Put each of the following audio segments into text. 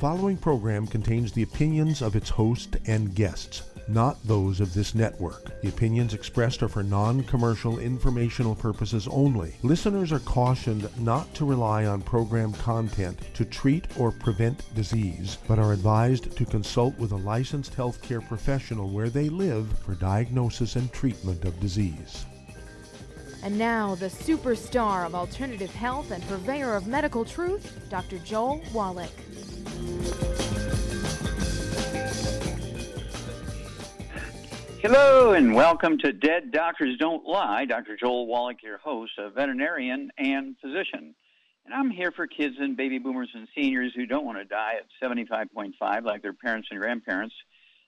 following program contains the opinions of its host and guests, not those of this network. The opinions expressed are for non-commercial informational purposes only. Listeners are cautioned not to rely on program content to treat or prevent disease, but are advised to consult with a licensed healthcare professional where they live for diagnosis and treatment of disease. And now, the superstar of alternative health and purveyor of medical truth, Dr. Joel Wallach. Hello, and welcome to Dead Doctors Don't Lie. Dr. Joel Wallach, your host, a veterinarian and physician. And I'm here for kids and baby boomers and seniors who don't want to die at 75.5 like their parents and grandparents.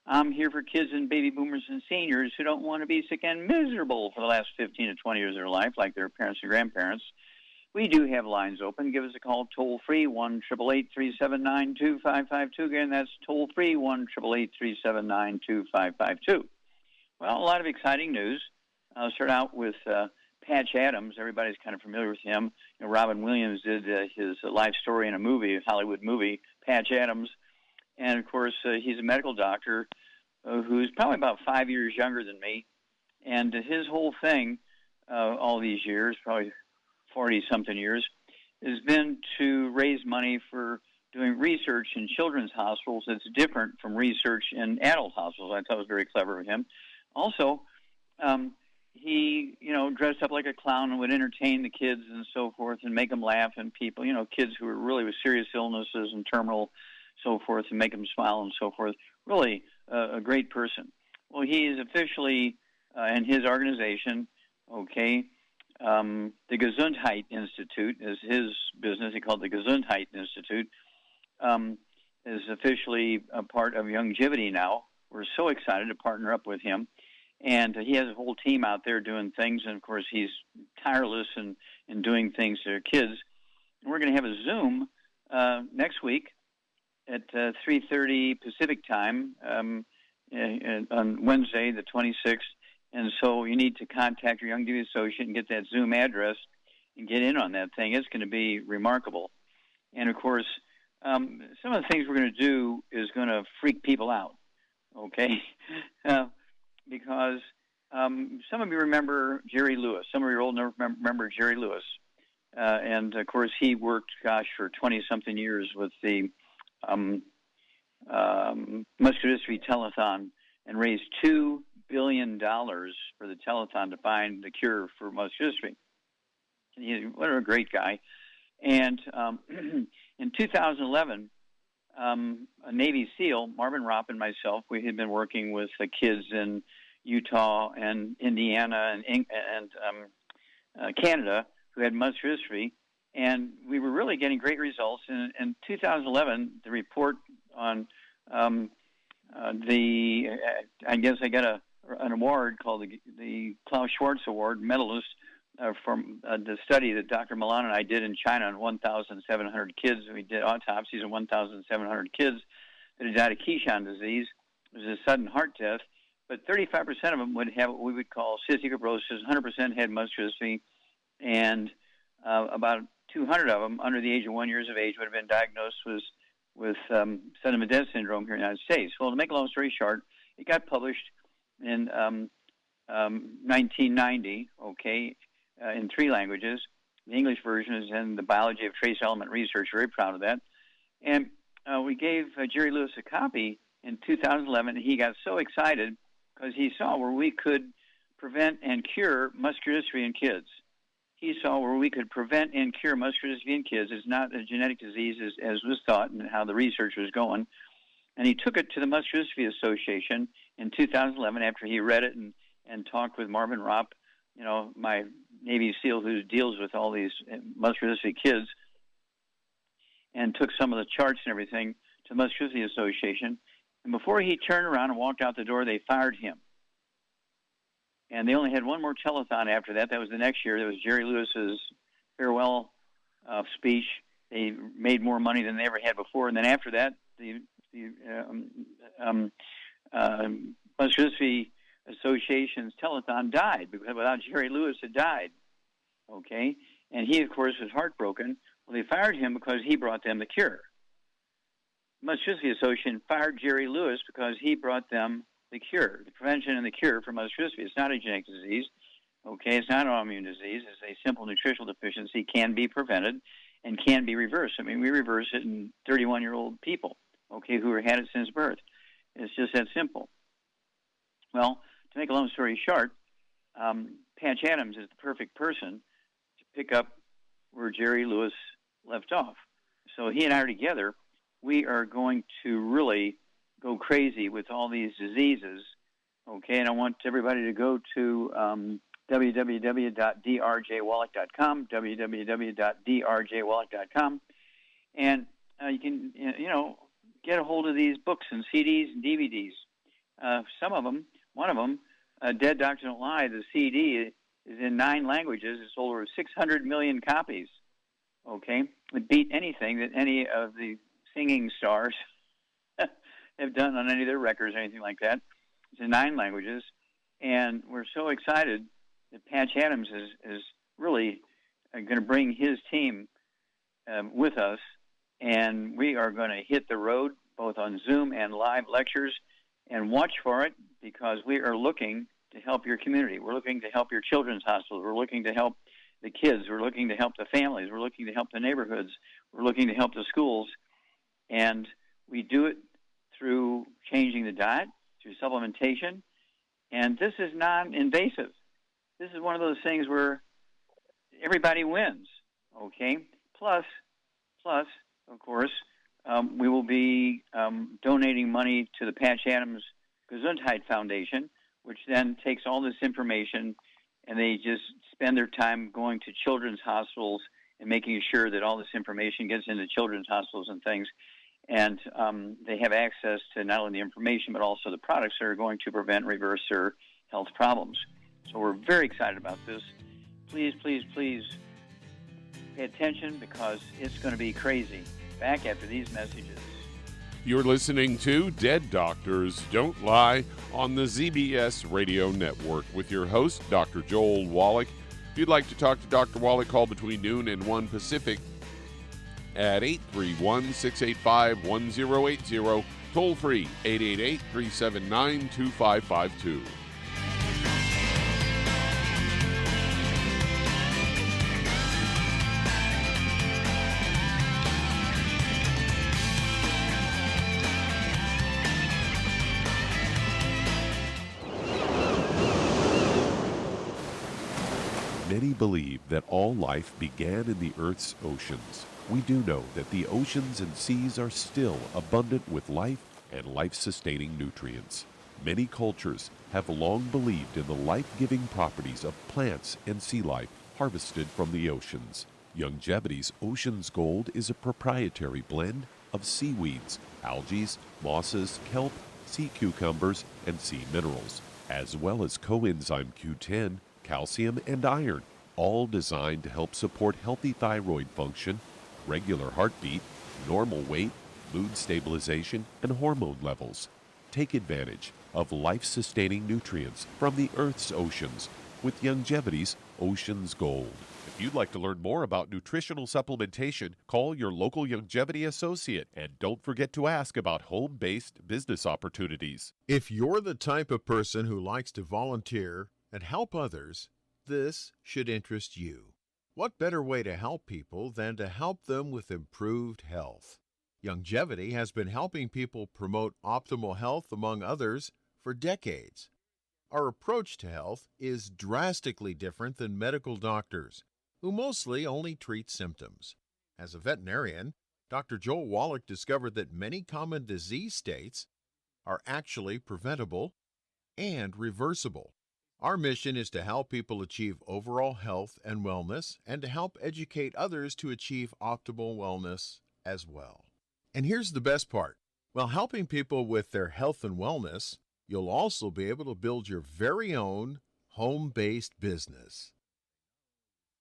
I'm here for kids and baby boomers and seniors who don't want to be sick and miserable for the last 15 to 20 years of their life like their parents and grandparents. We do have lines open. Give us a call toll-free, 1-888-379-2552. Again, that's toll-free, 1-888-379-2552. Well, a lot of exciting news. I'll start out with Patch Adams. Everybody's kind of familiar with him. You know, Robin Williams did his life story in a movie, a Hollywood movie, Patch Adams. And, of course, he's a medical doctor who's probably about 5 years younger than me. And his whole thing all these years, probably 40-something years, has been to raise money for doing research in children's hospitals that's different from research in adult hospitals. I thought it was very clever of him. Also, he, dressed up like a clown and would entertain the kids and so forth and make them laugh, and people, kids who were really with serious illnesses and terminal so forth, and make them smile and so forth. Really a great person. Well, he is officially, in his organization, the Gesundheit Institute is his business. He called it the Gesundheit Institute, is officially a part of Youngevity now. We're so excited to partner up with him. And he has a whole team out there doing things. And, of course, he's tireless in doing things to their kids. And we're going to have a Zoom next week at 3:30 Pacific time on Wednesday, the 26th. And so you need to contact your Youngevity associate and get that Zoom address and get in on that thing. It's going to be remarkable. And, of course, some of the things we're going to do is going to freak people out, okay? Because some of you remember Jerry Lewis. Some of you are old enough to remember Jerry Lewis. And, of course, he worked, for 20-something years with the muscular dystrophy telethon and raised $2 billion for the telethon to find the cure for muscular dystrophy. What a great guy. And in 2011, a Navy SEAL, Marvin Ropp and myself, we had been working with the kids in Utah and Indiana and Canada who had muscular dystrophy, and we were really getting great results. In 2011, the report on I guess I got an award called the Klaus Schwarz Award, medalist from the study that Dr. Milan and I did in China on 1,700 kids. We did autopsies on 1,700 kids that had died of Keyshawn disease. It was a sudden heart death, but 35% of them would have what we would call cystic fibrosis, 100% had muscular dystrophy, and about 200 of them under the age of 1 year of age would have been diagnosed with sudden death syndrome here in the United States. Well, to make a long story short, it got published in 1990, in 3 languages. The English version is in the Biology of Trace Element Research. Very proud of that. And we gave Jerry Lewis a copy in 2011, and he got so excited because he saw where we could prevent and cure muscular dystrophy in kids. He saw where we could prevent and cure muscular dystrophy in kids. It's not a genetic disease as was thought and how the research was going. And he took it to the Muscular Dystrophy Association in 2011 after he read it and talked with Marvin Ropp, my Navy SEAL who deals with all these muscular dystrophy kids, and took some of the charts and everything to the Muscular Dystrophy Association. And before he turned around and walked out the door, they fired him. And they only had one more telethon after that. That was the next year. That was Jerry Lewis's farewell speech. They made more money than they ever had before. And then after that, the Muscular Dystrophy Association's telethon died because without Jerry Lewis, it died. Okay? And he, of course, was heartbroken. Well, they fired him because he brought them the cure. Musculoskeletal Association fired Jerry Lewis because he brought them the cure, the prevention and the cure for musculoskeletal. It's not a genetic disease, okay? It's not an autoimmune disease. It's a simple nutritional deficiency, can be prevented and can be reversed. I mean, we reverse it in 31-year-old people, okay, who have had it since birth. It's just that simple. Well, to make a long story short, Patch Adams is the perfect person to pick up where Jerry Lewis left off. So he and I are together. We are going to really go crazy with all these diseases, okay? And I want everybody to go to www.drjwallach.com, www.drjwallach.com, and you can, get a hold of these books and CDs and DVDs. Some of them, one of them, Dead Doctors Don't Lie, the CD is in 9 languages. It's sold over 600 million copies, okay? It beat anything that any of the singing stars have done on any of their records or anything like that. It's in 9 languages, and we're so excited that Patch Adams is really going to bring his team with us, and we are going to hit the road both on Zoom and live lectures, and watch for it because we are looking to help your community. We're looking to help your children's hospitals. We're looking to help the kids. We're looking to help the families. We're looking to help the neighborhoods. We're looking to help the schools, and we do it through changing the diet, through supplementation, and this is non-invasive. This is one of those things where everybody wins, okay? Plus, of course, we will be donating money to the Patch Adams Gesundheit Foundation, which then takes all this information and they just spend their time going to children's hospitals and making sure that all this information gets into children's hospitals and things. And they have access to not only the information, but also the products that are going to prevent and reverse their health problems. So we're very excited about this. Please, please, please pay attention because it's going to be crazy. Back after these messages. You're listening to Dead Doctors Don't Lie on the ZBS Radio Network with your host, Dr. Joel Wallach. If you'd like to talk to Dr. Wallach, call between noon and 1 Pacific at 831-685-1080, toll free 888-379-2552. Many believe that all life began in the Earth's oceans. We do know that the oceans and seas are still abundant with life and life-sustaining nutrients. Many cultures have long believed in the life-giving properties of plants and sea life harvested from the oceans. Youngevity's Ocean's Gold is a proprietary blend of seaweeds, algae, mosses, kelp, sea cucumbers, and sea minerals, as well as coenzyme Q10, calcium, and iron, all designed to help support healthy thyroid function, regular heartbeat, normal weight, mood stabilization, and hormone levels. Take advantage of life-sustaining nutrients from the Earth's oceans with Youngevity's Ocean's Gold. If you'd like to learn more about nutritional supplementation, call your local Youngevity associate and don't forget to ask about home-based business opportunities. If you're the type of person who likes to volunteer and help others, this should interest you. What better way to help people than to help them with improved health? Youngevity has been helping people promote optimal health, among others, for decades. Our approach to health is drastically different than medical doctors, who mostly only treat symptoms. As a veterinarian, Dr. Joel Wallach discovered that many common disease states are actually preventable and reversible. Our mission is to help people achieve overall health and wellness and to help educate others to achieve optimal wellness as well. And here's the best part. While helping people with their health and wellness, you'll also be able to build your very own home-based business.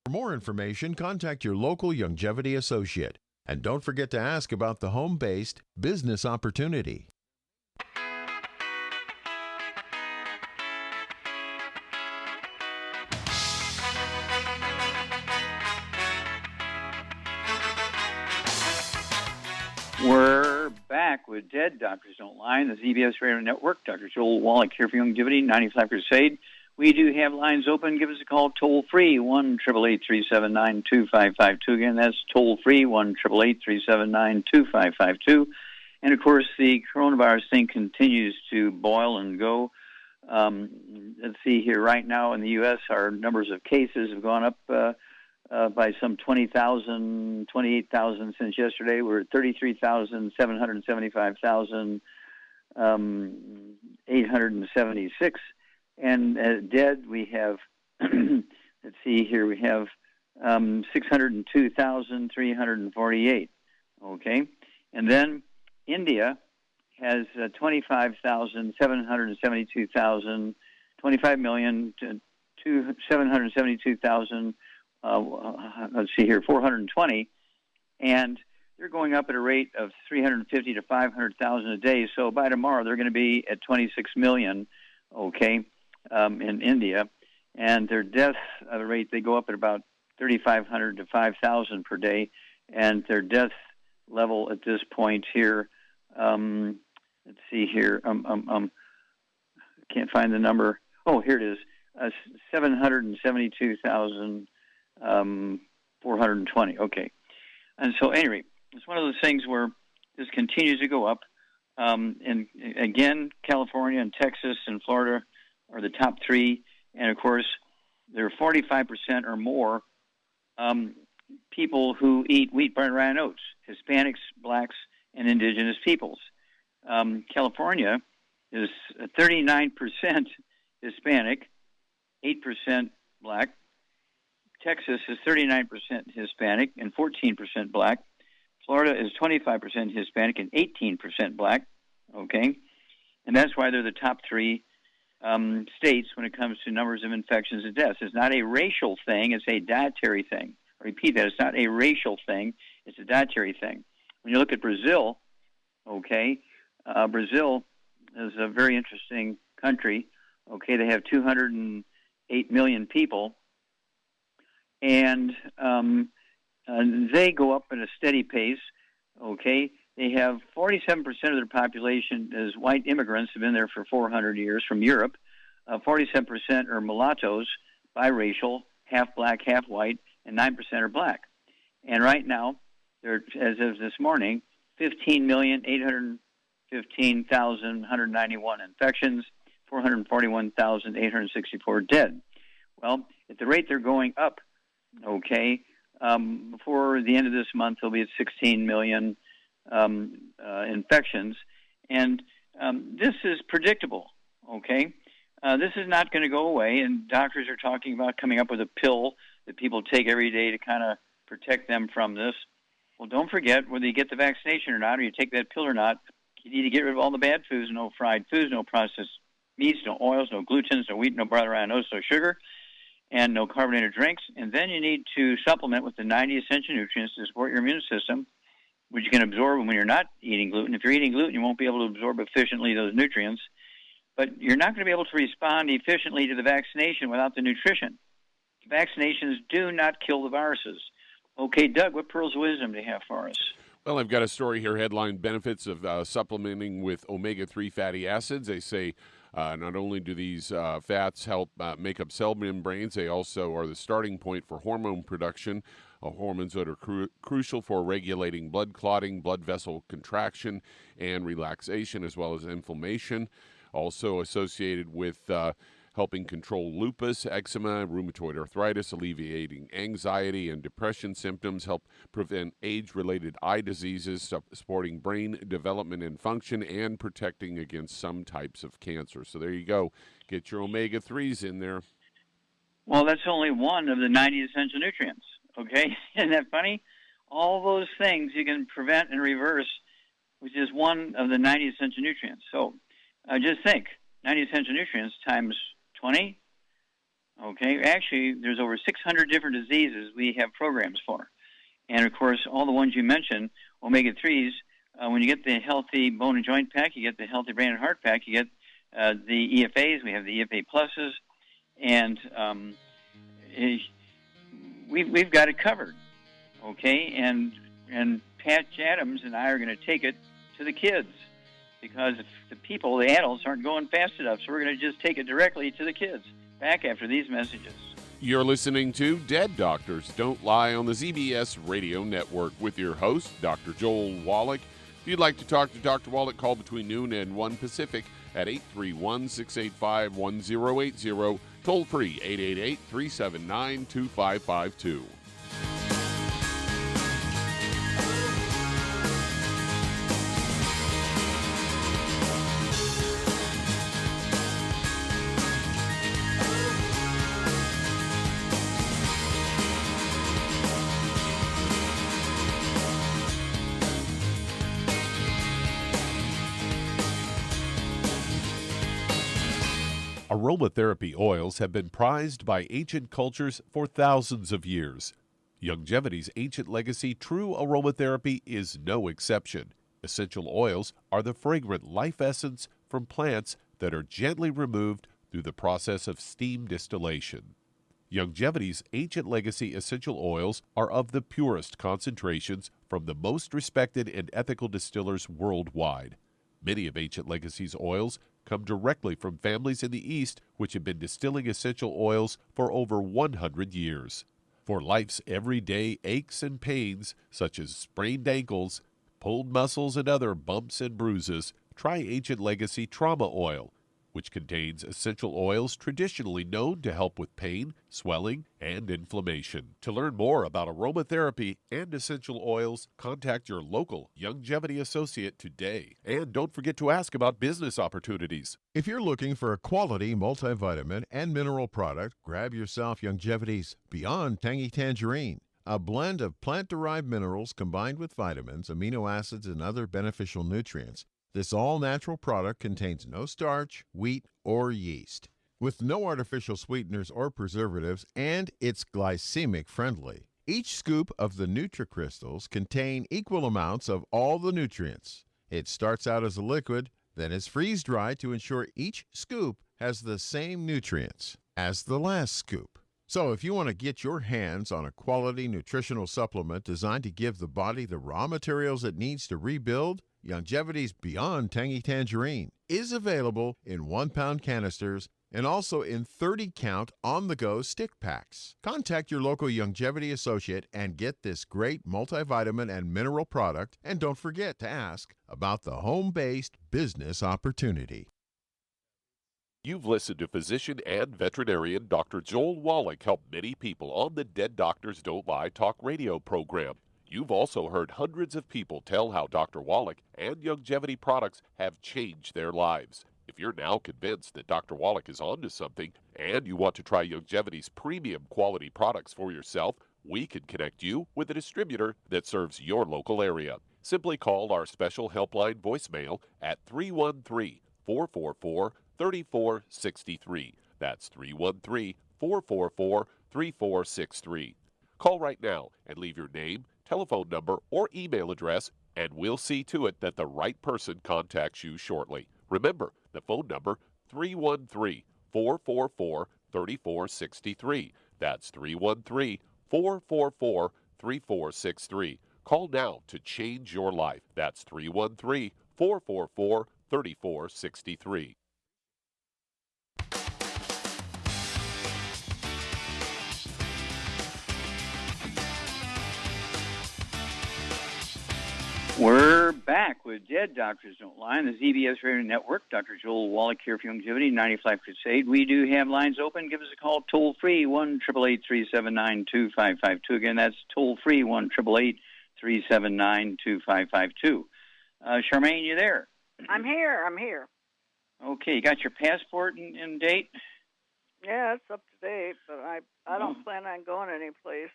For more information, contact your local Youngevity associate. And don't forget to ask about the home-based business opportunity. We're back with Dead Doctors Don't Lie on the ZBS Radio Network. Dr. Joel Wallach here for Youngevity, 95 Crusade. We do have lines open. Give us a call toll-free, 1-888-379-2552. Again, that's toll-free, 1-888-379-2552. And, of course, the coronavirus thing continues to boil and go. Let's see here. Right now in the U.S., our numbers of cases have gone up by some 20,000, 28,000 since yesterday. We're at 33,000, 876. And dead, we have, let's see here, we have 602,348. Okay? And then India has 25,772,000, 25,772,000, let's see here, 420. And they're going up at a rate of 350 to 500,000 a day. So by tomorrow, they're going to be at 26 million, okay, in India. And their death rate, they go up at about 3,500 to 5,000 per day. And their death level at this point here, let's see here, can't find the number. Oh, here it is, 772,420. Okay. And so anyway, it's one of those things where this continues to go up. And again, California and Texas and Florida are the top three. And of course, there are 45% or more people who eat wheat, barley, rye, and oats, Hispanics, blacks, and indigenous peoples. California is 39% Hispanic, 8% black. Texas is 39% Hispanic and 14% black. Florida is 25% Hispanic and 18% black. Okay? And that's why they're the top three states when it comes to numbers of infections and deaths. It's not a racial thing, it's a dietary thing. I repeat that, it's not a racial thing, it's a dietary thing. When you look at Brazil, okay, Brazil is a very interesting country. Okay, they have 208 million people, and they go up at a steady pace. Okay, they have 47% of their population as white immigrants, have been there for 400 years from Europe. 47% are mulattoes, biracial, half black, half white, and 9% are black. And right now, there, as of this morning, 15,815,191 infections, 441,864 dead. Well, at the rate they're going up, okay, before the end of this month, they'll be at 16 million infections. And this is predictable, okay? This is not going to go away, and doctors are talking about coming up with a pill that people take every day to kind of protect them from this. Well, don't forget, whether you get the vaccination or not, or you take that pill or not, you need to get rid of all the bad foods, no fried foods, no processed meats, no oils, no glutens, no wheat, no barley, rye, no sugar, and no carbonated drinks. And then you need to supplement with the 90 essential nutrients to support your immune system, which you can absorb when you're not eating gluten. If you're eating gluten, you won't be able to absorb efficiently those nutrients. But you're not going to be able to respond efficiently to the vaccination without the nutrition. Vaccinations do not kill the viruses. Okay, Doug, what pearls of wisdom do you have for us? Well, I've got a story here, headline benefits of supplementing with omega-3 fatty acids. They say not only do these fats help make up cell membranes, they also are the starting point for hormone production, hormones that are crucial for regulating blood clotting, blood vessel contraction, and relaxation, as well as inflammation. Also associated with helping control lupus, eczema, rheumatoid arthritis, alleviating anxiety and depression symptoms, help prevent age-related eye diseases, supporting brain development and function, and protecting against some types of cancer. So there you go. Get your omega-3s in there. Well, that's only one of the 90 essential nutrients, okay? Isn't that funny? All those things you can prevent and reverse with just one of the 90 essential nutrients. So just think, 90 essential nutrients times 20. Okay, actually, there's over 600 different diseases we have programs for. And, of course, all the ones you mentioned, omega-3s, when you get the healthy bone and joint pack, you get the healthy brain and heart pack, you get the EFAs, we have the EFA pluses, and we've got it covered. Okay, and Patch Adams and I are going to take it to to the kids, because if the adults, aren't going fast enough. So we're going to just take it directly to the kids. Back after these messages. You're listening to Dead Doctors Don't Lie on the ZBS Radio Network with your host, Dr. Joel Wallach. If you'd like to talk to Dr. Wallach, call between noon and 1 Pacific at 831-685-1080, toll free 888-379-2552. Aromatherapy oils have been prized by ancient cultures for thousands of years. Youngevity's ancient legacy, true aromatherapy, is no exception. Essential oils are the fragrant life essence from plants that are gently removed through the process of steam distillation. Youngevity's ancient legacy essential oils are of the purest concentrations from the most respected and ethical distillers worldwide. Many of Ancient Legacy's oils come directly from families in the East which have been distilling essential oils for over 100 years. For life's everyday aches and pains, such as sprained ankles, pulled muscles, and other bumps and bruises, try Ancient Legacy Trauma Oil, which contains essential oils traditionally known to help with pain, swelling, and inflammation. To learn more about aromatherapy and essential oils, contact your local Youngevity associate today. And don't forget to ask about business opportunities. If you're looking for a quality multivitamin and mineral product, grab yourself Youngevity's Beyond Tangy Tangerine, a blend of plant-derived minerals combined with vitamins, amino acids, and other beneficial nutrients. This all-natural product contains no starch, wheat, or yeast, with no artificial sweeteners or preservatives, and it's glycemic friendly. Each scoop of the NutriCrystals contain equal amounts of all the nutrients. It starts out as a liquid, then is freeze-dried to ensure each scoop has the same nutrients as the last scoop. So if you want to get your hands on a quality nutritional supplement designed to give the body the raw materials it needs to rebuild, Youngevity's Beyond Tangy Tangerine is available in 1-pound canisters and also in 30-count on-the-go stick packs. Contact your local Youngevity associate and get this great multivitamin and mineral product, and don't forget to ask about the home-based business opportunity. You've listened to physician and veterinarian Dr. Joel Wallach help many people on the Dead Doctors Don't Lie talk radio program. You've also heard hundreds of people tell how Dr. Wallach and Youngevity products have changed their lives. If you're now convinced that Dr. Wallach is onto something and you want to try Youngevity's premium quality products for yourself, we can connect you with a distributor that serves your local area. Simply call our special helpline voicemail at 313-444-3463. That's 313-444-3463. Call right now and leave your name, telephone number, or email address, and we'll see to it that the right person contacts you shortly. Remember, the phone number, 313-444-3463. That's 313-444-3463. Call now to change your life. That's 313-444-3463. We're back with Dead Doctors Don't Lie on the ZBS Radio Network. Dr. Joel Wallach here for Youngevity, 95 Crusade. We do have lines open. Give us a call toll-free, 1-888-379-2552. Again, that's toll-free, 1-888-379-2552. Charmaine, you there? I'm here. Okay, you got your passport in date? Yeah, it's up to date, but I don't plan on going anyplace.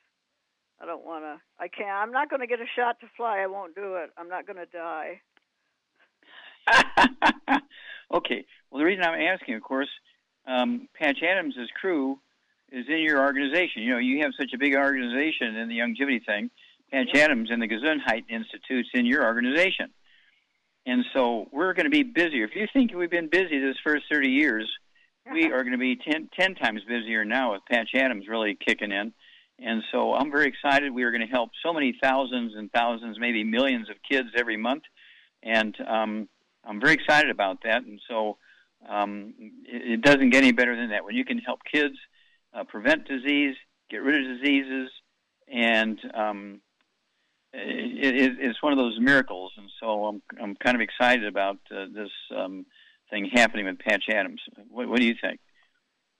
I don't want to. I can't. I'm not going to get a shot to fly. I won't do it. I'm not going to die. Okay. Well, the reason I'm asking, of course, Patch Adams' crew is in your organization. You know, you have such a big organization in the Youngevity thing. Patch Adams and the Gesundheit Institute's in your organization. And so we're going to be busier. If you think we've been busy this first 30 years, we are going to be 10 times busier now with Patch Adams really kicking in. And so I'm very excited. We are going to help so many thousands and thousands, maybe millions of kids every month. And I'm very excited about that. And so it doesn't get any better than that. When you can help kids prevent disease, get rid of diseases, and it's one of those miracles. And so I'm kind of excited about this thing happening with Patch Adams. What do you think?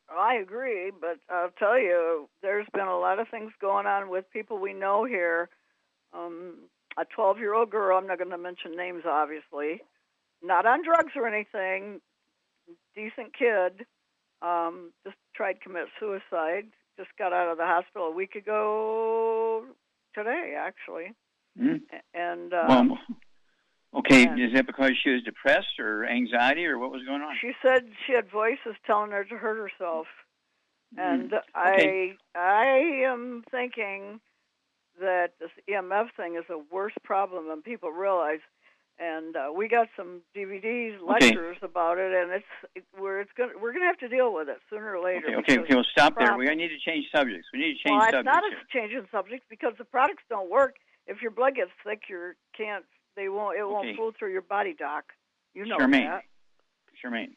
I agree, but I'll tell you, there's been a lot of things going on with people we know here. A 12-year-old girl, I'm not going to mention names, obviously, not on drugs or anything, decent kid, just tried to commit suicide, just got out of the hospital a week ago today, actually. Mm. And okay, is that because she was depressed or anxiety or what was going on? She said she had voices telling her to hurt herself. And Okay. I am thinking that this EMF thing is a worse problem than people realize. And we got some DVDs, lectures about it, and we're gonna have to deal with it sooner or later. Okay, we'll stop there. We need to change subjects. We need to change subjects. It's not a changing subject because the products don't work. If your blood gets thick, it won't flow through your body, Doc. You know that. Charmaine,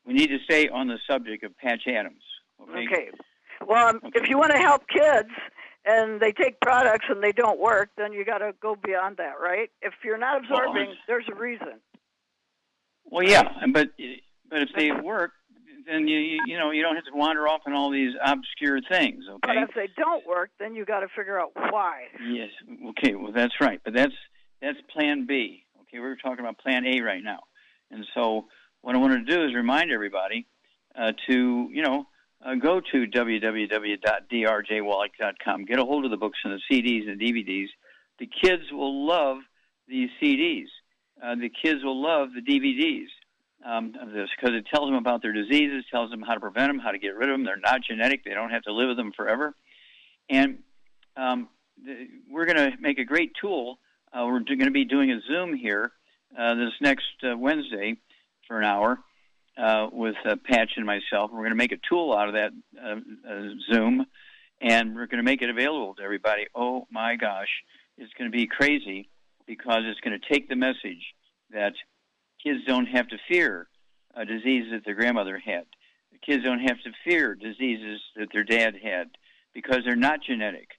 we need to stay on the subject of Patch Adams. Okay. Well, if you want to help kids and they take products and they don't work, then you got to go beyond that, right? If you're not absorbing, there's a reason. Well, yeah, but if they work, then you don't have to wander off on all these obscure things. Okay. But if they don't work, then you got to figure out why. Yes. Okay. Well, that's right. But that's Plan B. Okay, we're talking about Plan A right now. And so what I want to do is remind everybody to go to www.drjwallach.com. Get a hold of the books and the CDs and DVDs. The kids will love these CDs. The kids will love the DVDs of this because it tells them about their diseases, tells them how to prevent them, how to get rid of them. They're not genetic. They don't have to live with them forever. And we're going to make a great tool. We're going to be doing a Zoom here this next Wednesday for an hour with Patch and myself. We're going to make a tool out of that Zoom, and we're going to make it available to everybody. Oh, my gosh. It's going to be crazy because it's going to take the message that kids don't have to fear diseases that their grandmother had. The kids don't have to fear diseases that their dad had because they're not genetic,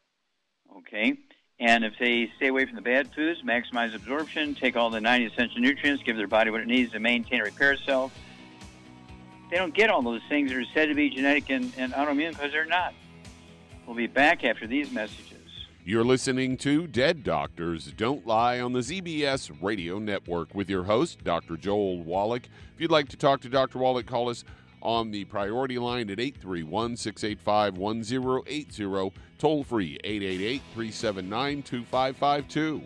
okay? And if they stay away from the bad foods, maximize absorption, take all the 90 essential nutrients, give their body what it needs to maintain and repair itself, they don't get all those things that are said to be genetic and autoimmune because they're not. We'll be back after these messages. You're listening to Dead Doctors Don't Lie on the ZBS Radio Network with your host, Dr. Joel Wallach. If you'd like to talk to Dr. Wallach, call us on the priority line at 831-685-1080, toll free 888-379-2552.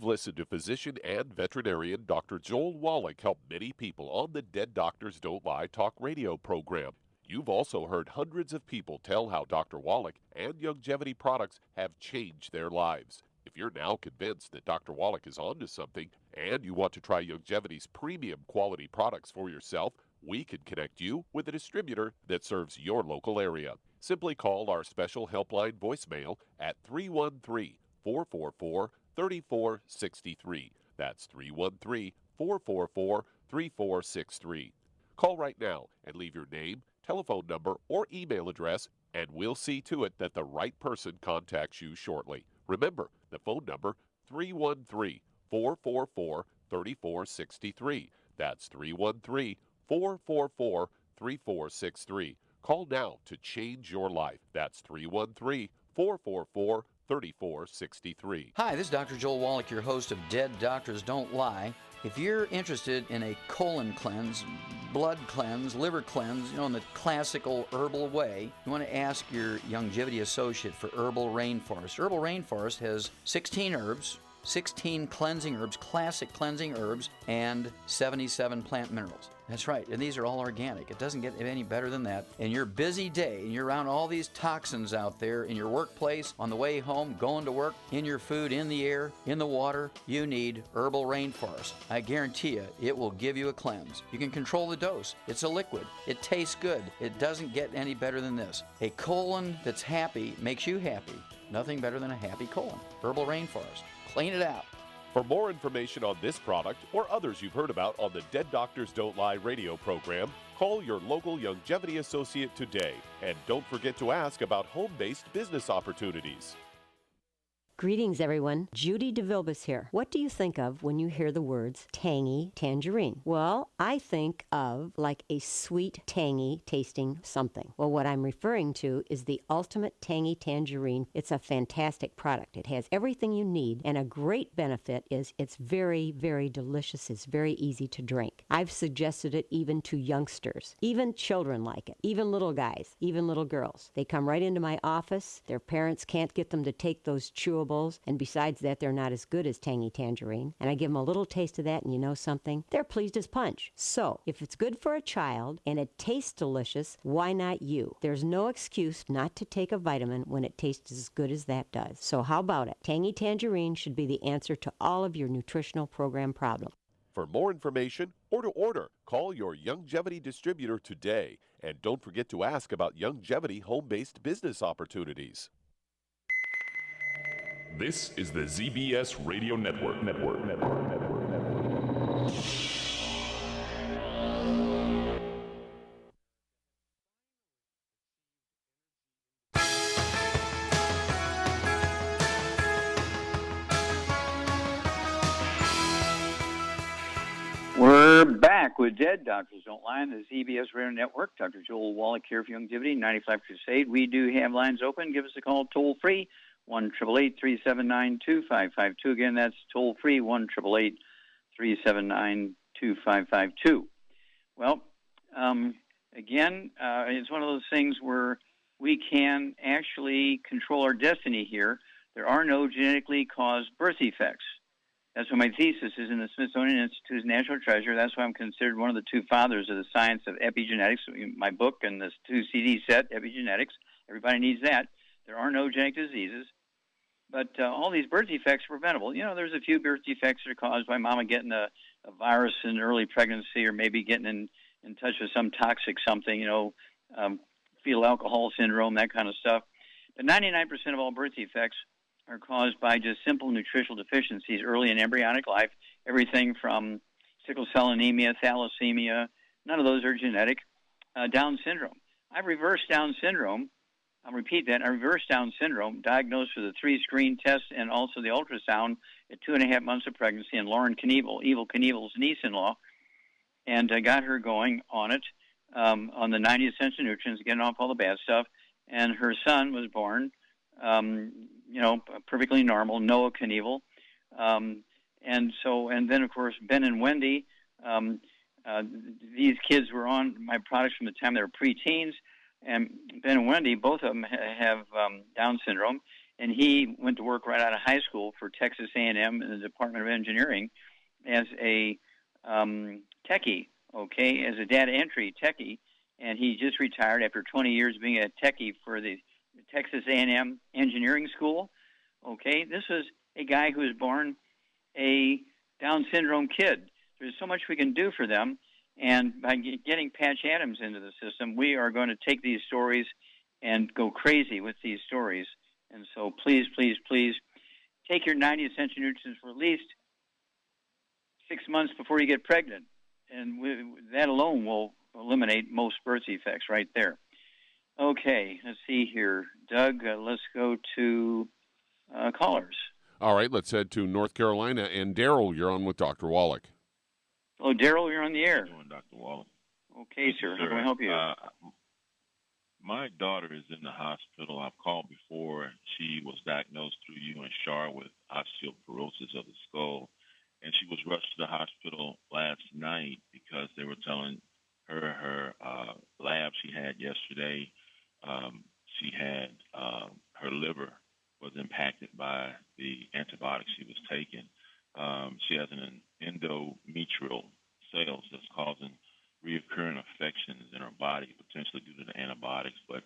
Listen to physician and veterinarian Dr. Joel Wallach help many people on the Dead Doctors Don't Lie talk radio program. You've also heard hundreds of people tell how Dr. Wallach and Youngevity products have changed their lives. If you're now convinced that Dr. Wallach is onto something and you want to try Youngevity's premium quality products for yourself, we can connect you with a distributor that serves your local area. Simply call our special helpline voicemail at 313-444-3463. That's 313-444-3463. Call right now and leave your name, telephone number, or email address, and we'll see to it that the right person contacts you shortly. Remember, the phone number, 313-444-3463. That's 313-444-3463. Call now to change your life. That's 313-444-3463. Hi, this is Dr. Joel Wallach, your host of Dead Doctors Don't Lie. If you're interested in a colon cleanse, blood cleanse, liver cleanse, in the classical herbal way, you want to ask your Youngevity associate for Herbal Rainforest. Herbal Rainforest has 16 herbs, 16 cleansing herbs, classic cleansing herbs, and 77 plant minerals. That's right, and these are all organic. It doesn't get any better than that. In your busy day, and you're around all these toxins out there in your workplace, on the way home, going to work, in your food, in the air, in the water, you need Herbal Rainforest. I guarantee you, it will give you a cleanse. You can control the dose. It's a liquid. It tastes good. It doesn't get any better than this. A colon that's happy makes you happy. Nothing better than a happy colon. Herbal Rainforest. Clean it out. For more information on this product or others you've heard about on the Dead Doctors Don't Lie radio program, call your local Youngevity associate today. And don't forget to ask about home-based business opportunities. Greetings, everyone. Judy DeVilbus here. What do you think of when you hear the words tangy tangerine? Well, I think of like a sweet, tangy tasting something. Well, what I'm referring to is the Ultimate Tangy Tangerine. It's a fantastic product. It has everything you need, and a great benefit is it's very, very delicious. It's very easy to drink. I've suggested it even to youngsters. Even children like it. Even little guys. Even little girls. They come right into my office. Their parents can't get them to take those chewables. And besides that, they're not as good as Tangy Tangerine. And I give them a little taste of that, and you know something? They're pleased as punch. So, if it's good for a child and it tastes delicious, why not you? There's no excuse not to take a vitamin when it tastes as good as that does. So how about it? Tangy Tangerine should be the answer to all of your nutritional program problems. For more information or to order, call your Youngevity distributor today. And don't forget to ask about Youngevity home-based business opportunities. This is the ZBS Radio Network. We're back with Dead Doctors Don't Lie on the ZBS Radio Network. Dr. Joel Wallach here for Youngevity, 95 Crusade. We do have lines open. Give us a call toll free. 1-888-379-2552. Again, that's toll-free, 1-888-379-2552. Well, again, it's one of those things where we can actually control our destiny here. There are no genetically caused birth defects. That's why my thesis is in the Smithsonian Institute's Natural Treasure. That's why I'm considered one of the two fathers of the science of epigenetics. My book and this 2-CD set, Epigenetics, everybody needs that. There are no genetic diseases. But all these birth defects are preventable. You know, there's a few birth defects that are caused by mama getting a virus in early pregnancy, or maybe getting in touch with some toxic something, fetal alcohol syndrome, that kind of stuff. But 99% of all birth defects are caused by just simple nutritional deficiencies early in embryonic life, everything from sickle cell anemia, thalassemia. None of those are genetic. Down syndrome. I've reversed Down syndrome. I'll repeat that. I reversed Down syndrome, diagnosed with a 3-screen test and also the ultrasound at 2.5 months of pregnancy, and Lauren Knievel, Evel Knievel's niece-in-law, and I got her going on it, on the 90 essential nutrients, getting off all the bad stuff. And her son was born, perfectly normal, Noah Knievel. And then, of course, Ben and Wendy, these kids were on my products from the time they were preteens. And Ben and Wendy, both of them have Down syndrome, and he went to work right out of high school for Texas A&M in the Department of Engineering as a techie, as a data entry techie, and he just retired after 20 years being a techie for the Texas A&M Engineering School. This was a guy who was born a Down syndrome kid. There's so much we can do for them. And by getting Patch Adams into the system, we are going to take these stories and go crazy with these stories. And so please, please, please take your 90 essential nutrients for at least 6 months before you get pregnant. And that alone will eliminate most birth defects right there. Okay, let's see here. Doug, let's go to callers. All right, let's head to North Carolina. And Daryl, you're on with Dr. Wallach. Hello, Daryl, you're on the air. How you doing, Dr. Wallach? Okay, sir. How can I help you? My daughter is in the hospital. I've called before. She was diagnosed through you and Shar with osteoporosis of the skull, and she was rushed to the hospital last night because they were telling her lab she had yesterday, she had her liver was impacted by the antibiotics she was taking. She has an endometrial cells that's causing reoccurring infections in her body, potentially due to the antibiotics, but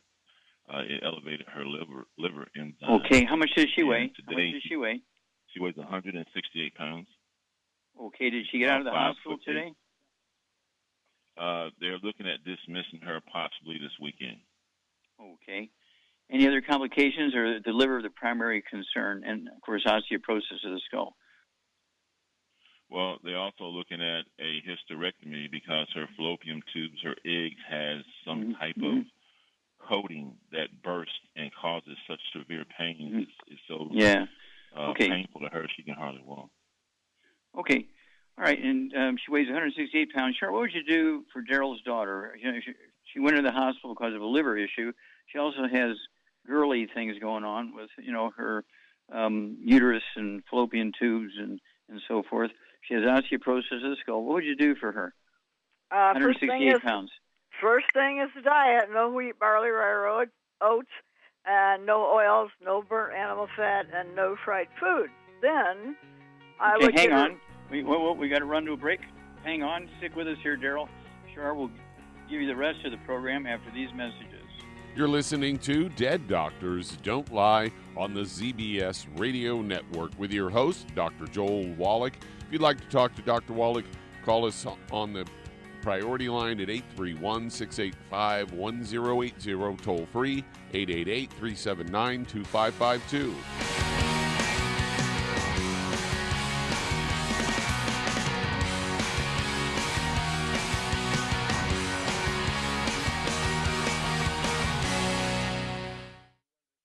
it elevated her liver enzymes. Okay, how much does she weigh? She weighs 168 pounds. Okay, did she get out of the hospital today? They're looking at dismissing her possibly this weekend. Okay. Any other complications, or the liver the primary concern, and, of course, osteoporosis of the skull? Well, they're also looking at a hysterectomy because her fallopian tubes, her eggs, has some type of coating that bursts and causes such severe pain. It's so painful to her she can hardly walk. Okay. All right, and she weighs 168 pounds. Sure, what would you do for Daryl's daughter? You know, she went to the hospital because of a liver issue. She also has girly things going on with, you know, her uterus and fallopian tubes and so forth. She has osteoporosis of the skull. What would you do for her? 168 pounds. First thing is the diet: no wheat, barley, rye, oats, and no oils, no burnt animal fat, and no fried food. Then I would hang on. We got to run to a break. Hang on. Stick with us here, Daryl. Sure, we'll give you the rest of the program after these messages. You're listening to Dead Doctors Don't Lie on the ZBS Radio Network with your host, Dr. Joel Wallach. If you'd like to talk to Dr. Wallach, call us on the priority line at 831-685-1080, toll free, 888-379-2552.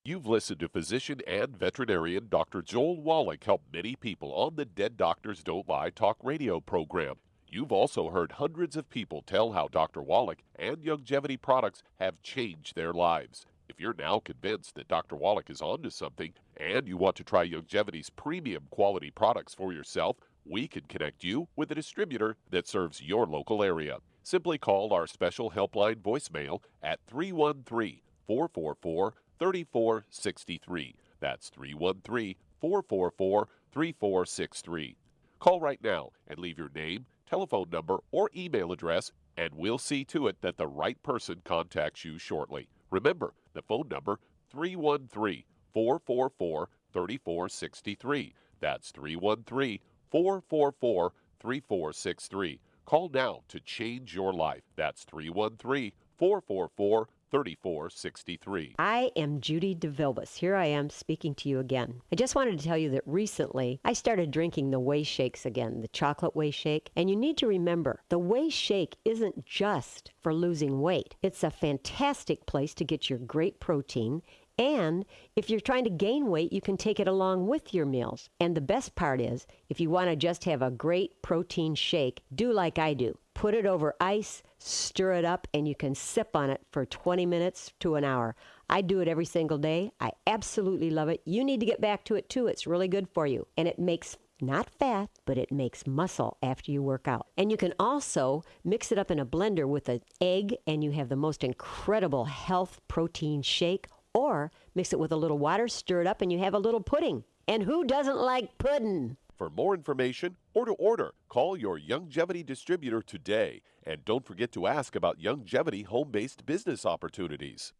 You've listened to physician and veterinarian Dr. Joel Wallach help many people on the Dead Doctors Don't Lie talk radio program. You've also heard hundreds of people tell how Dr. Wallach and Youngevity products have changed their lives. If you're now convinced that Dr. Wallach is onto something and you want to try Youngevity's premium quality products for yourself, we can connect you with a distributor that serves your local area. Simply call our special helpline voicemail at 313-444-3463. That's 313-444-3463. Call right now and leave your name, telephone number, or email address, and we'll see to it that the right person contacts you shortly. Remember, the phone number, 313-444-3463. That's 313-444-3463. Call now to change your life. That's 313-444-3463. I am Judy DeVilbus. Here I am speaking to you again. I just wanted to tell you that recently I started drinking the Whey Shakes again, the chocolate Whey Shake. And you need to remember, the Whey Shake isn't just for losing weight. It's a fantastic place to get your great protein. And if you're trying to gain weight, you can take it along with your meals. And the best part is, if you want to just have a great protein shake, do like I do. Put it over ice, stir it up, and you can sip on it for 20 minutes to an hour. I do it every single day. I absolutely love it. You need to get back to it too. It's really good for you. And it makes not fat, but it makes muscle after you work out. And you can also mix it up in a blender with an egg, and you have the most incredible health protein shake. Or mix it with a little water, stir it up, and you have a little pudding. And who doesn't like pudding? For more information or to order, call your Youngevity distributor today. And don't forget to ask about Youngevity home-based business opportunities.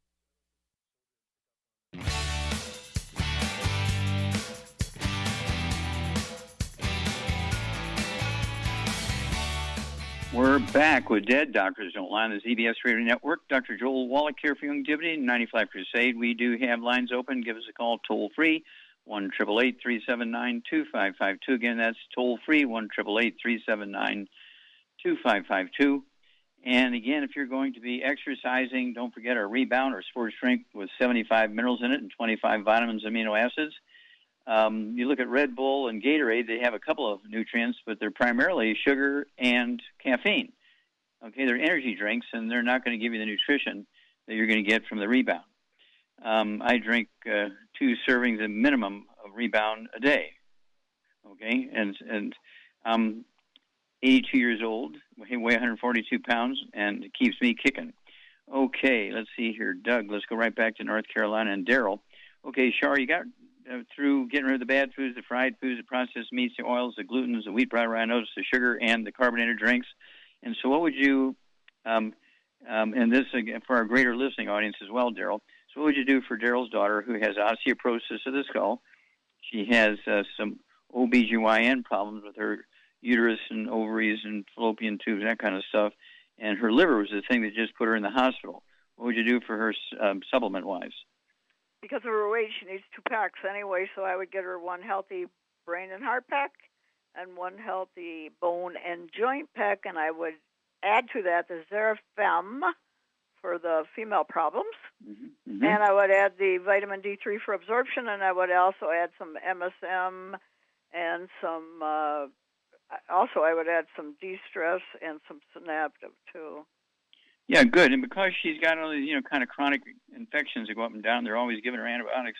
We're back with Dead Doctors Don't Lie on the ZBS Radio Network. Dr. Joel Wallach here for Youngevity, 95 Crusade. We do have lines open. Give us a call toll-free, 1-888-379-2552. Again, that's toll-free, 1-888-379-2552. And again, if you're going to be exercising, don't forget our Rebound or Sports Drink with 75 minerals in it and 25 vitamins, amino acids. You look at Red Bull and Gatorade, they have a couple of nutrients, but they're primarily sugar and caffeine. Okay, they're energy drinks, and they're not going to give you the nutrition that you're going to get from the Rebound. I drink 2 servings at minimum of Rebound a day. Okay, and I'm 82 years old, weigh 142 pounds, and it keeps me kicking. Okay, let's see here. Doug, let's go right back to North Carolina and Daryl. Okay, Shar, you got through getting rid of the bad foods, the fried foods, the processed meats, the oils, the glutens, the wheat, bran, oats, the sugar, and the carbonated drinks. And so what would you And this, again, for our greater listening audience as well, Daryl. So what would you do for Daryl's daughter who has osteoporosis of the skull? She has some OBGYN problems with her uterus and ovaries and fallopian tubes, that kind of stuff. And her liver was the thing that just put her in the hospital. What would you do for her supplement-wise? Because of her weight, she needs 2 packs anyway, so I would get her 1 healthy brain and heart pack and 1 healthy bone and joint pack, and I would add to that the Zerafem for the female problems, and I would add the vitamin D3 for absorption, and I would also add some MSM and some, also I would add some de-stress and some synaptive too. Yeah, good. And because she's got all these, kind of chronic infections that go up and down, they're always giving her antibiotics.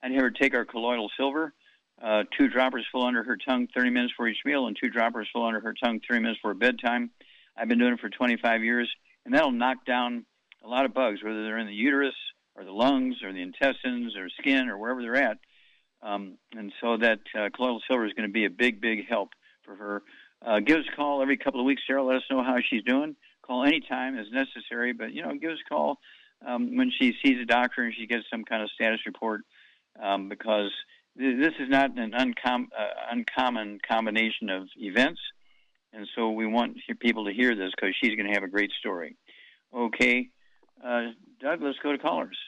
I'd have her take our colloidal silver, 2 droppers full under her tongue 30 minutes for each meal, and 2 droppers full under her tongue 30 minutes for bedtime. I've been doing it for 25 years, and that'll knock down a lot of bugs, whether they're in the uterus or the lungs or the intestines or skin or wherever they're at. And so that colloidal silver is going to be a big, big help for her. Give us a call every couple of weeks, Sarah. Let us know how she's doing. Call anytime as necessary, but, give us a call when she sees a doctor and she gets some kind of status report, because this is not an uncommon combination of events, and so we want people to hear this because she's going to have a great story. Okay, Doug, let's go to callers.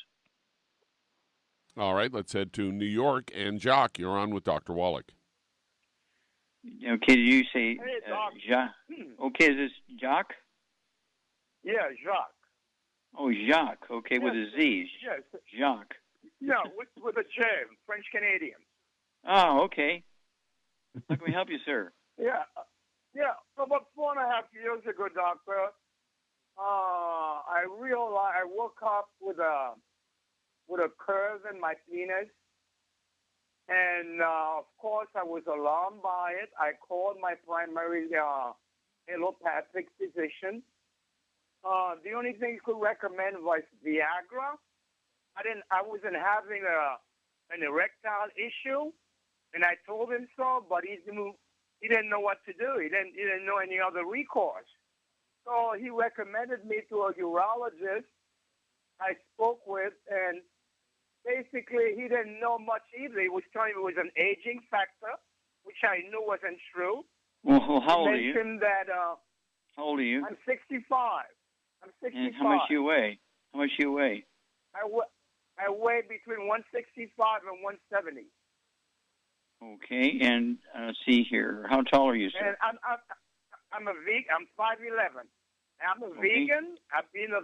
All right, let's head to New York. And Jock, you're on with Dr. Wallach. Okay, did you say Jacques? Okay, is this Jock? Yeah, Jacques. Oh, Jacques. Okay, yes. With a Z. Yes. Jacques. No, with a J, French Canadian. Oh, okay. How can we help you, sir? Yeah. About 4.5 years ago, doctor, I realized I woke up with a curve in my penis, and of course I was alarmed by it. I called my primary allopathic physician. The only thing he could recommend was Viagra. I wasn't having an erectile issue, and I told him so, but he didn't know what to do. He didn't know any other recourse. So he recommended me to a urologist I spoke with, and basically he didn't know much either. He was telling me it was an aging factor, which I knew wasn't true. Well, how old are you? He mentioned that... how old are you? I'm 65. And how much do you weigh? I weigh between 165 and 170. Okay, and let's see here. How tall are you, sir? And I'm a vegan. I'm 5'11". I'm a vegan. I've been a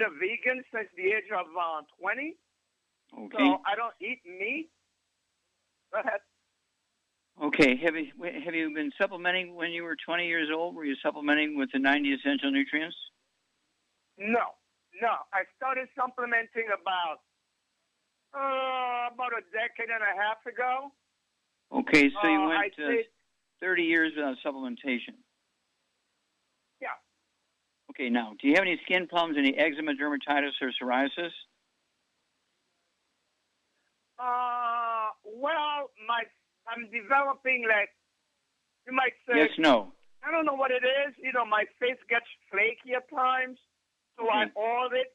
vegan since the age of 20. Okay. So I don't eat meat. Go ahead. Okay. Have you been supplementing when you were 20 years old? Were you supplementing with the 90 essential nutrients? No. I started supplementing about a decade and a half ago. Okay, so you went 30 years without supplementation. Yeah. Okay, now, do you have any skin problems, any eczema, dermatitis, or psoriasis? Well, I'm developing, like, you might say... Yes, no. I don't know what it is. My face gets flaky at times, so I oil it,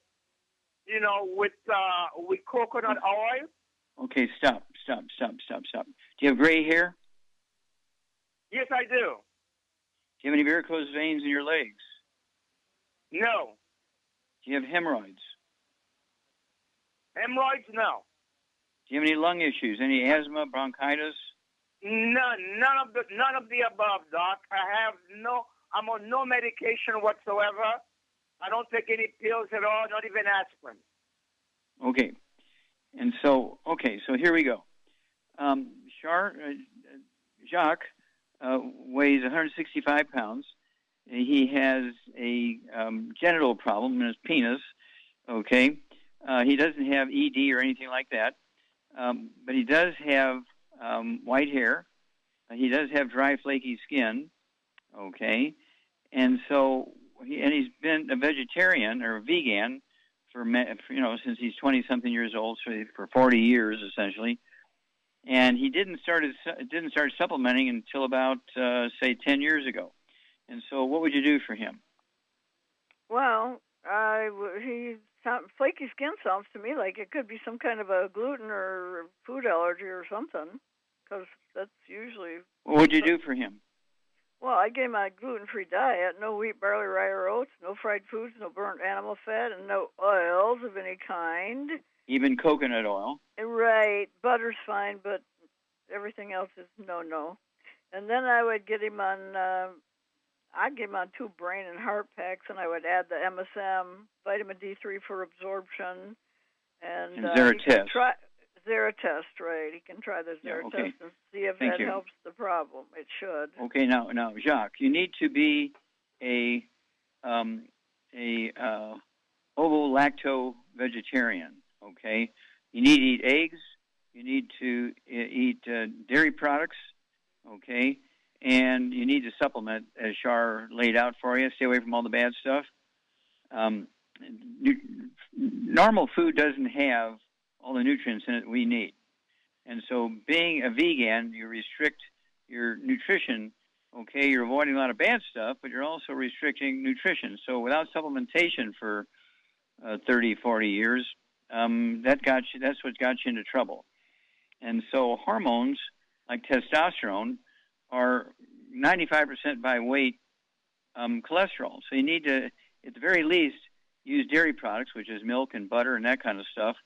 with coconut oil. Okay, stop. Do you have gray hair? Yes, I do. Do you have any varicose veins in your legs? No. Do you have hemorrhoids? Hemorrhoids, no. Do you have any lung issues? Any asthma, bronchitis? None of the above, Doc. I'm on no medication whatsoever. I don't take any pills at all, not even aspirin. Okay. And so here we go. Jacques weighs 165 pounds. He has a genital problem in his penis. Okay. He doesn't have ED or anything like that. But he does have white hair. He does have dry, flaky skin. Okay. And so he's been a vegetarian or a vegan for since he's 20-something years old, so for 40 years essentially. And he didn't start supplementing until about say 10 years ago. And so, what would you do for him? Well, flaky skin sounds to me like it could be some kind of a gluten or food allergy or something, because that's usually. What would you do for him? Well, I gave him a gluten-free diet: no wheat, barley, rye, or oats, no fried foods, no burnt animal fat, and no oils of any kind. Even coconut oil. Right, butter's fine, but everything else is no. And then I would get him on. I'd give him on 2 brain and heart packs, and I would add the MSM, vitamin D3 for absorption, and Zeratest. Zeratest, right? He can try the Zeratest and see if that helps the problem. It should. Okay, now, Jacques, you need to be a ovo-lacto vegetarian. Okay, you need to eat eggs. You need to eat dairy products. Okay. And you need to supplement, as Shar laid out for you. Stay away from all the bad stuff. Normal food doesn't have all the nutrients in it we need. And so being a vegan, you restrict your nutrition. Okay, you're avoiding a lot of bad stuff, but you're also restricting nutrition. So without supplementation for 30, 40 years, that's what got you into trouble. And so hormones like testosterone are 95% by weight cholesterol. So you need to, at the very least, use dairy products, which is milk and butter and that kind of stuff.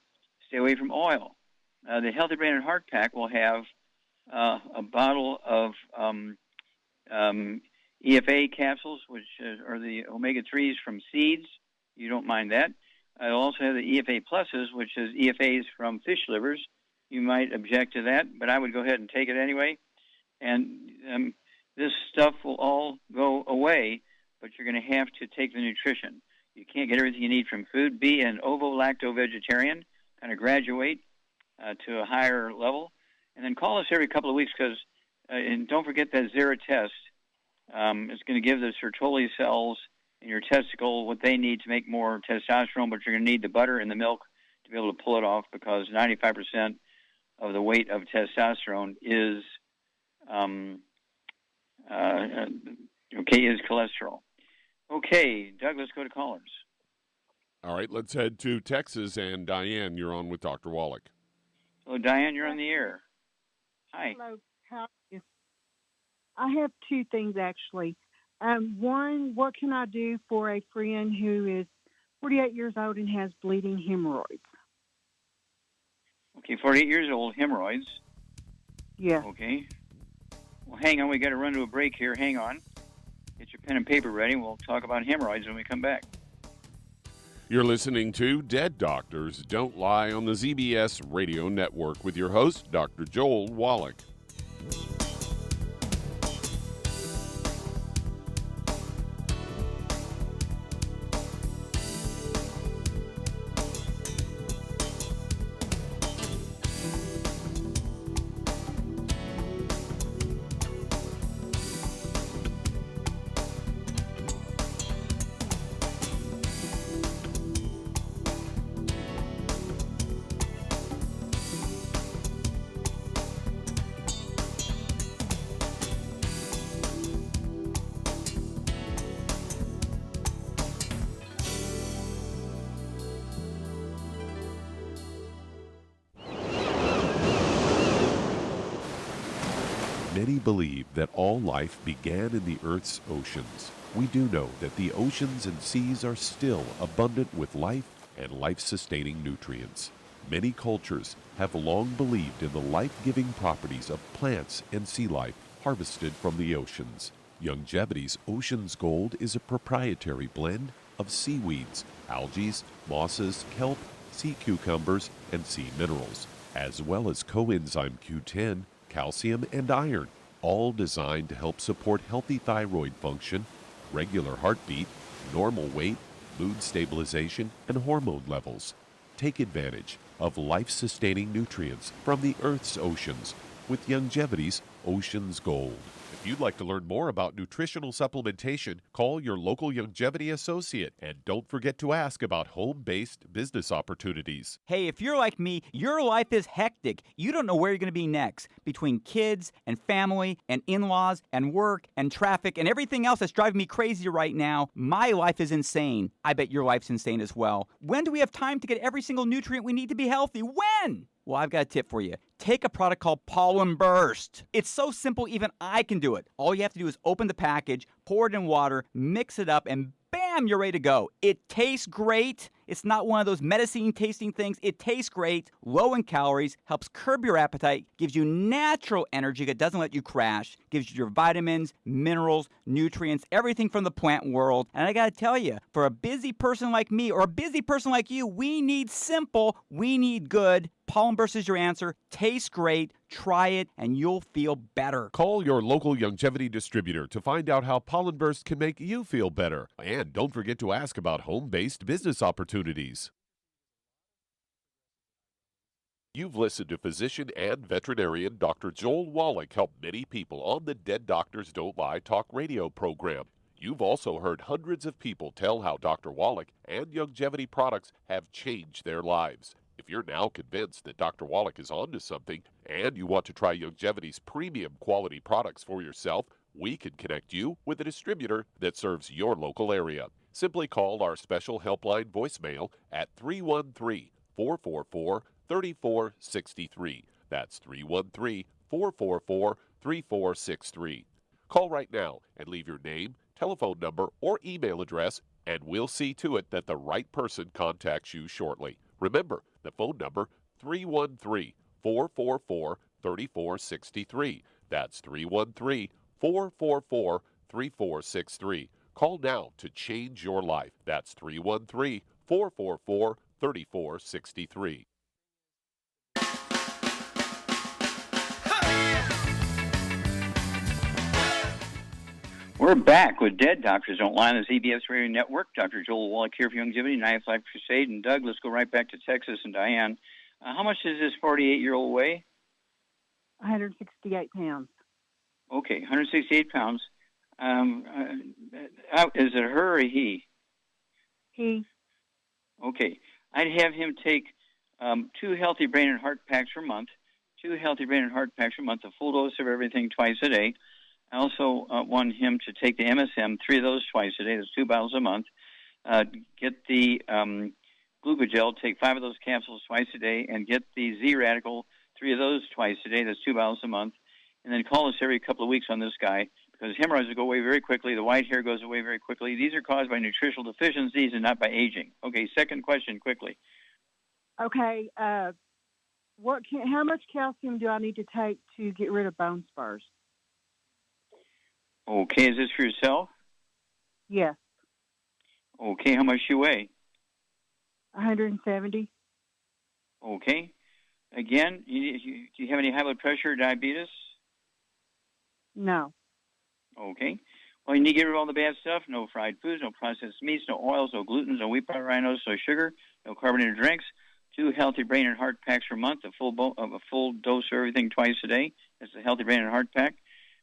Stay away from oil. The Healthy Brain and Heart Pack will have a bottle of EFA capsules, which are the omega-3s from seeds. You don't mind that. It'll also have the EFA pluses, which is EFAs from fish livers. You might object to that, but I would go ahead and take it anyway. And this stuff will all go away, but you're going to have to take the nutrition. You can't get everything you need from food. Be an ovo-lacto vegetarian, kind of graduate to a higher level, and then call us every couple of weeks because, and don't forget that Zeratest. It's going to give the Sertoli cells in your testicle what they need to make more testosterone, but you're going to need the butter and the milk to be able to pull it off because 95% of the weight of testosterone is is cholesterol. Okay, Doug, let's go to callers. All right, let's head to Texas. And Diane, you're on with Dr. Wallach. Hello, Diane, you're on the air. Hi. Hello, how are you? I have 2 things, actually. One, what can I do for a friend who is 48 years old and has bleeding hemorrhoids? Okay, 48 years old, hemorrhoids. Yeah. Okay. Well, hang on. We got to run to a break here. Hang on. Get your pen and paper ready. We'll talk about hemorrhoids when we come back. You're listening to Dead Doctors Don't Lie on the ZBS Radio Network with your host, Dr. Joel Wallach. Many believe that all life began in the Earth's oceans. We do know that the oceans and seas are still abundant with life and life-sustaining nutrients. Many cultures have long believed in the life-giving properties of plants and sea life harvested from the oceans. Youngevity's Ocean's Gold is a proprietary blend of seaweeds, algae, mosses, kelp, sea cucumbers, and sea minerals, as well as coenzyme Q10, calcium, and iron, all designed to help support healthy thyroid function, regular heartbeat, normal weight, mood stabilization, and hormone levels. Take advantage of life-sustaining nutrients from the Earth's oceans with Youngevity's Ocean's Gold. If you'd like to learn more about nutritional supplementation, call your local Youngevity associate and don't forget to ask about home-based business opportunities. Hey, if you're like me, your life is hectic. You don't know where you're going to be next. Between kids and family and in-laws and work and traffic and everything else that's driving me crazy right now, my life is insane. I bet your life's insane as well. When do we have time to get every single nutrient we need to be healthy? When? Well, I've got a tip for you. Take a product called Pollen Burst. It's so simple, even I can do it. All you have to do is open the package, pour it in water, mix it up, and bam, you're ready to go. It tastes great. It's not one of those medicine-tasting things. It tastes great, low in calories, helps curb your appetite, gives you natural energy that doesn't let you crash, gives you your vitamins, minerals, nutrients, everything from the plant world. And I got to tell you, for a busy person like me or a busy person like you, we need simple, we need good. Pollen Burst is your answer. Tastes great. Try it, and you'll feel better. Call your local Youngevity distributor to find out how Pollen Burst can make you feel better. And don't forget to ask about home-based business opportunities. You've listened to physician and veterinarian Dr. Joel Wallach help many people on the Dead Doctors Don't Lie talk radio program. You've also heard hundreds of people tell how Dr. Wallach and Youngevity products have changed their lives. If you're now convinced that Dr. Wallach is onto something and you want to try Youngevity's premium quality products for yourself, we can connect you with a distributor that serves your local area. Simply call our special helpline voicemail at 313-444-3463. That's 313-444-3463. Call right now and leave your name, telephone number, or email address, and we'll see to it that the right person contacts you shortly. Remember, the phone number, 313-444-3463. That's 313-444-3463. Call now to change your life. That's 313-444-3463. We're back with Dead Doctors Don't Lie on the ZBS Radio Network. Dr. Joel Wallach here for Youngevity, 9th Life Crusade. And Doug, let's go right back to Texas and Diane. How much does this 48-year-old weigh? 168 pounds. Okay, 168 pounds. Is it her or he? He. Okay. I'd have him take 2 healthy brain and heart packs per month, 2 healthy brain and heart packs per month, a full dose of everything twice a day. I also want him to take the MSM, 3 of those twice a day. That's 2 bottles a month. Get the glucogel, take 5 of those capsules twice a day, and get the Z-Radical, 3 of those twice a day. That's 2 bottles a month. And then call us every couple of weeks on this guy because hemorrhoids go away very quickly. The white hair goes away very quickly. These are caused by nutritional deficiencies and not by aging. Okay, second question quickly. Okay, how much calcium do I need to take to get rid of bone spurs? Okay, is this for yourself? Yes. Okay, how much you weigh? 170. Okay. Again, do you have any high blood pressure or diabetes? No. Okay. Well, you need to get rid of all the bad stuff. No fried foods, no processed meats, no oils, no gluten, no wheat powder, rhinos, no sugar, no carbonated drinks. 2 healthy brain and heart packs per month, a full dose of everything twice a day. That's a healthy brain and heart pack.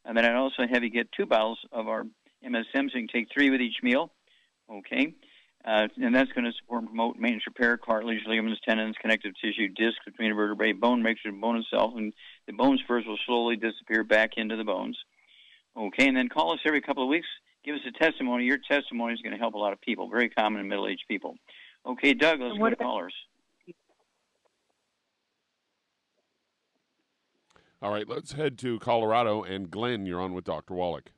And then I'd also have you get 2 bottles of our MSM, so you can take 3 with each meal. Okay. And that's going to support and promote maintenance repair, cartilage, ligaments, tendons, connective tissue, discs between the vertebrae, bone mixture, bone itself, and the bone spurs will slowly disappear back into the bones. Okay, and then call us every couple of weeks. Give us a testimony. Your testimony is going to help a lot of people, very common in middle-aged people. Okay, Doug, let's go to callers. All right, let's head to Colorado. And Glenn, you're on with Dr. Wallach.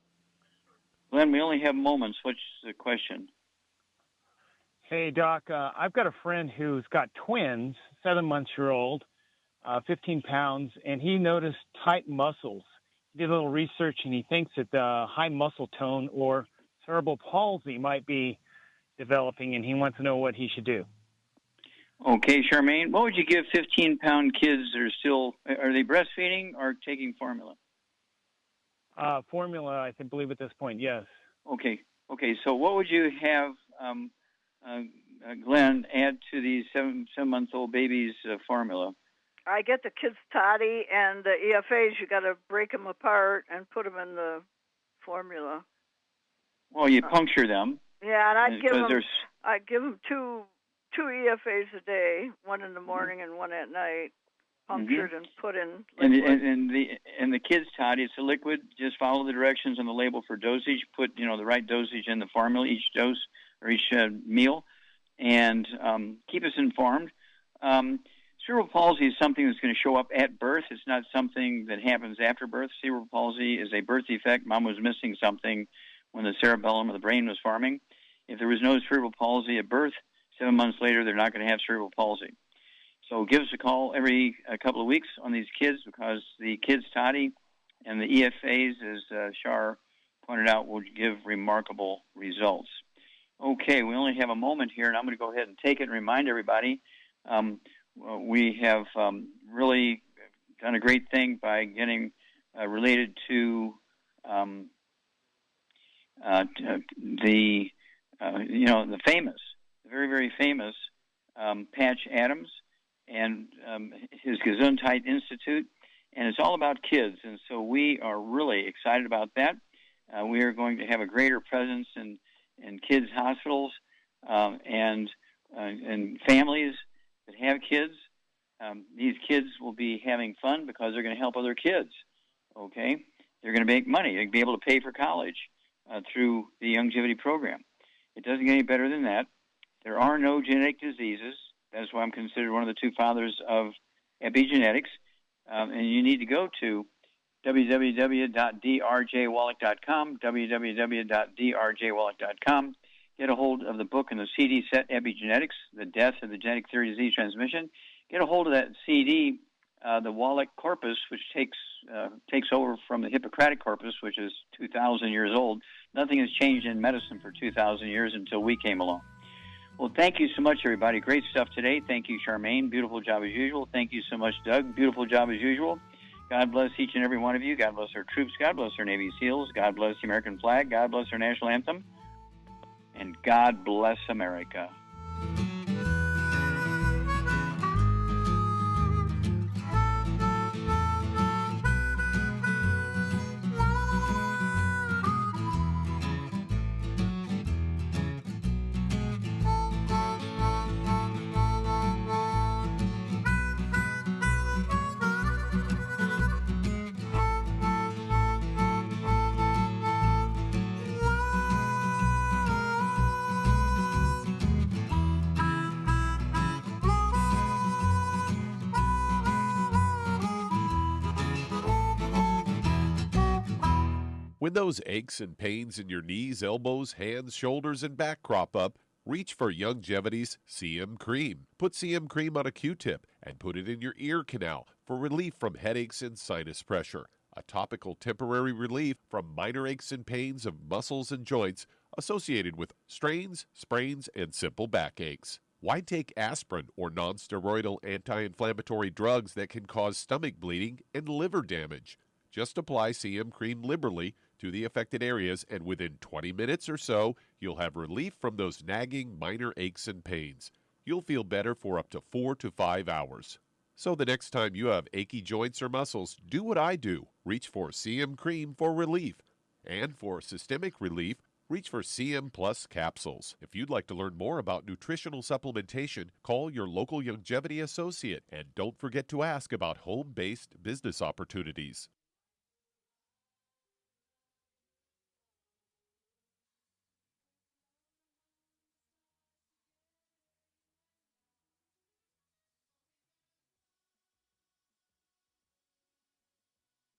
Glenn, we only have moments. What's the question? Hey, Doc, I've got a friend who's got twins, 7-month-old, 15 pounds, and he noticed tight muscles. He did a little research, and he thinks that the high muscle tone or cerebral palsy might be developing, and he wants to know what he should do. Okay, Charmaine, what would you give 15-pound kids that are still, are they breastfeeding or taking formula? Formula, I believe at this point, yes. Okay, so what would you have Glenn add to the 7-month-old baby's formula? I get the kids toddy and the EFAs. You got to break them apart and put them in the formula. Well, you puncture them. Yeah, and I'd give them two EFAs a day, one in the morning and one at night, punctured and put in liquid. And the kids toddy, it's a liquid. Just follow the directions on the label for dosage. Put the right dosage in the formula each dose or each meal, and keep us informed. Cerebral palsy is something that's going to show up at birth. It's not something that happens after birth. Cerebral palsy is a birth defect. Mom was missing something when the cerebellum of the brain was forming. If there was no cerebral palsy at birth, 7 months later, they're not going to have cerebral palsy. So give us a call every couple of weeks on these kids, because the kids toddy and the EFAs, as Shar pointed out, will give remarkable results. Okay, we only have a moment here, and I'm going to go ahead and take it and remind everybody we have really done a great thing by getting related to the famous, very, very famous Patch Adams and his Gesundheit Institute, and it's all about kids, and so we are really excited about that. We are going to have a greater presence in kids' hospitals and families that have kids. These kids will be having fun because they're going to help other kids, okay? They're going to make money. They'll be able to pay for college through the Youngevity program. It doesn't get any better than that. There are no genetic diseases. That's why I'm considered one of the two fathers of epigenetics. And you need to go to www.drjwallach.com, www.drjwallach.com. Get a hold of the book and the CD set, Epigenetics, The Death of the Genetic Theory of Disease Transmission. Get a hold of that CD, the Wallach corpus, which takes over from the Hippocratic corpus, which is 2,000 years old. Nothing has changed in medicine for 2,000 years until we came along. Well, thank you so much, everybody. Great stuff today. Thank you, Charmaine. Beautiful job as usual. Thank you so much, Doug. Beautiful job as usual. God bless each and every one of you. God bless our troops. God bless our Navy SEALs. God bless the American flag. God bless our national anthem. And God bless America. When those aches and pains in your knees, elbows, hands, shoulders, and back crop up, reach for Youngevity's CM Cream. Put CM Cream on a Q-tip and put it in your ear canal for relief from headaches and sinus pressure. A topical temporary relief from minor aches and pains of muscles and joints associated with strains, sprains, and simple backaches. Why take aspirin or non-steroidal anti-inflammatory drugs that can cause stomach bleeding and liver damage? Just apply CM Cream liberally to the affected areas, and within 20 minutes or so, you'll have relief from those nagging minor aches and pains. You'll feel better for up to 4 to 5 hours. So the next time you have achy joints or muscles, do what I do. Reach for CM Cream for relief. And for systemic relief, reach for CM Plus capsules. If you'd like to learn more about nutritional supplementation, call your local Youngevity associate, and don't forget to ask about home-based business opportunities.